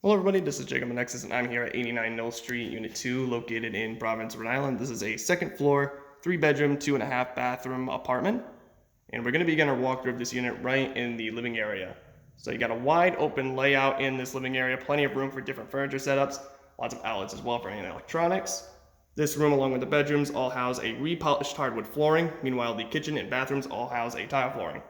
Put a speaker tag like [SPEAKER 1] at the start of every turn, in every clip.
[SPEAKER 1] Hello everybody, this is Jacob Nexus and I'm here at 89 Knowles Street, Unit 2, located in Providence, Rhode Island. This is a second floor, 3-bedroom, 2.5 bathroom apartment. And we're going to begin our walkthrough of this unit right in the living area. So you got a wide open layout in this living area, plenty of room for different furniture setups, lots of outlets as well for any electronics. This room along with the bedrooms all house a repolished hardwood flooring. Meanwhile, the kitchen and bathrooms all house a tile flooring.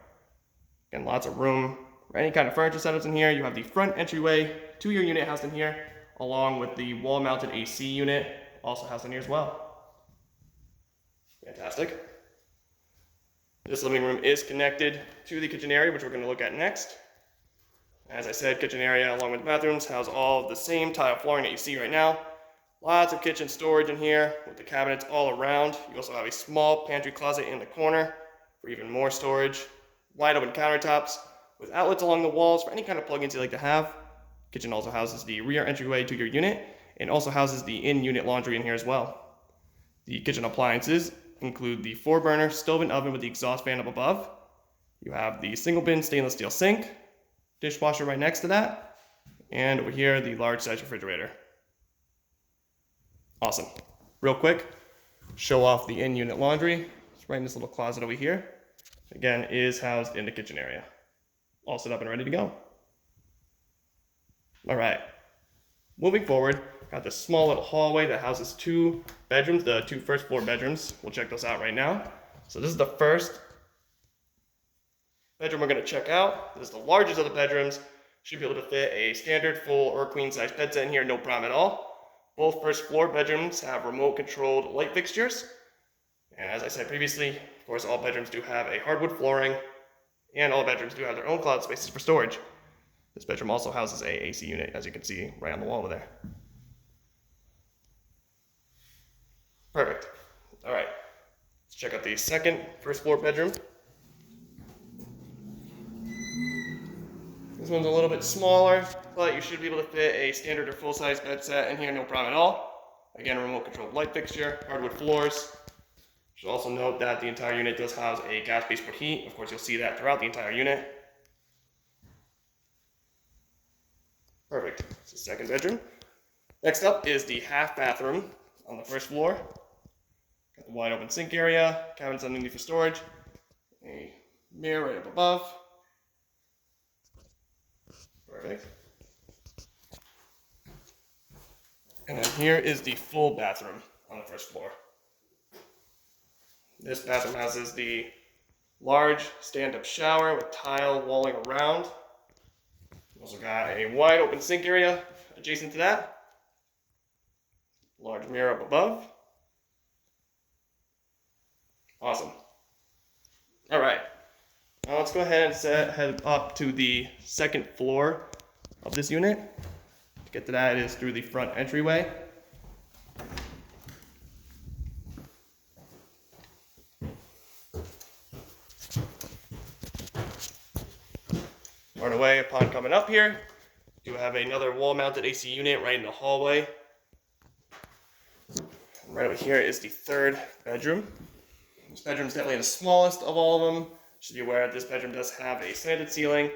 [SPEAKER 1] Again, lots of room for any kind of furniture setups in here. You have the front entryway to your unit housed in here, along with the wall-mounted AC unit also housed in here as well. Fantastic. This living room is connected to the kitchen area, which we're going to look at next. As I said, kitchen area along with the bathrooms house all of the same tile flooring that you see right now. Lots of kitchen storage in here with the cabinets all around. You also have a small pantry closet in the corner for even more storage. Wide open countertops with outlets along the walls for any kind of plugins you like to have. Kitchen also houses the rear entryway to your unit and also houses the in-unit laundry in here as well. The kitchen appliances include the 4-burner stove and oven with the exhaust fan up above. You have the single bin stainless steel sink, dishwasher right next to that, and over here the large size refrigerator. Awesome. Real quick, show off the in-unit laundry. It's right in this little closet over here. Again, is housed in the kitchen area. All set up and ready to go. All right, moving forward, got this small little hallway that houses 2 bedrooms, the 2 first floor bedrooms. We'll check those out right now. So this is the first bedroom we're going to check out. This is the largest of the bedrooms. Should be able to fit a standard full or queen size bed set in here, no problem at all. Both first floor bedrooms have remote controlled light fixtures. And as I said previously, of course, all bedrooms do have a hardwood flooring, and all bedrooms do have their own closet spaces for storage. This bedroom also houses a AC unit, as you can see right on the wall over there. Perfect. All right, let's check out the second first floor bedroom. This one's a little bit smaller, but you should be able to fit a standard or full-size bed set in here, no problem at all. Again, a remote controlled light fixture, hardwood floors. You should also note that the entire unit does house a gas baseboard heat. Of course, you'll see that throughout the entire unit. Perfect. It's the second bedroom. Next up is the half bathroom on the first floor. Got the wide open sink area, cabinets underneath for storage, a mirror right up above. Perfect. And then here is the full bathroom on the first floor. This bathroom houses the large stand-up shower with tile walling around. Also got a wide open sink area adjacent to that. Large mirror up above. Awesome. All right. Now let's go ahead and head up to the second floor of this unit. To get to that, it is through the front entryway. Right away, upon coming up here, you have another wall-mounted AC unit right in the hallway. Right over here is the third bedroom. This bedroom is definitely the smallest of all of them. You should be aware that this bedroom does have a slanted ceiling.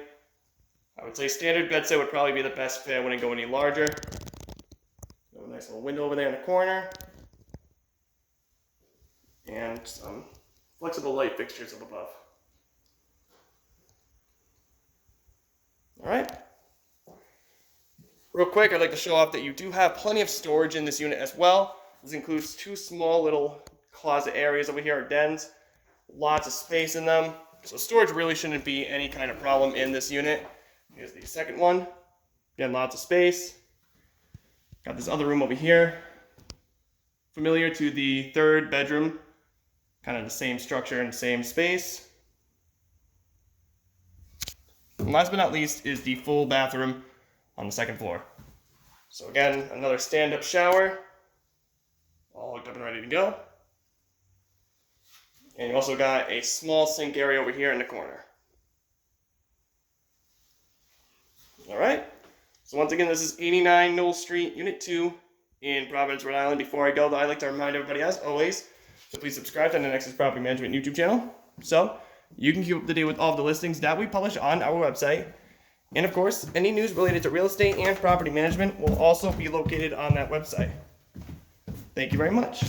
[SPEAKER 1] I would say standard bed set would probably be the best fit. I wouldn't go any larger. A nice little window over there in the corner. And some flexible light fixtures up above. All right. Real quick, I'd like to show off that you do have plenty of storage in this unit as well. This includes 2 small little closet areas over here, or dens. Lots of space in them. So storage really shouldn't be any kind of problem in this unit. Here's the second one. Again, lots of space. Got this other room over here. Familiar to the third bedroom. Kind of the same structure and same space. And last but not least is the full bathroom on the second floor. So again, another stand-up shower, all hooked up and ready to go. And you also got a small sink area over here in the corner. All right, so once again, this is 89 Knowles Street, Unit 2 in Providence, Rhode Island. Before I go, though, I'd like to remind everybody, as always, to please subscribe to the Nexus Property Management YouTube channel. So you can keep up to date with all of the listings that we publish on our website. And of course, any news related to real estate and property management will also be located on that website. Thank you very much.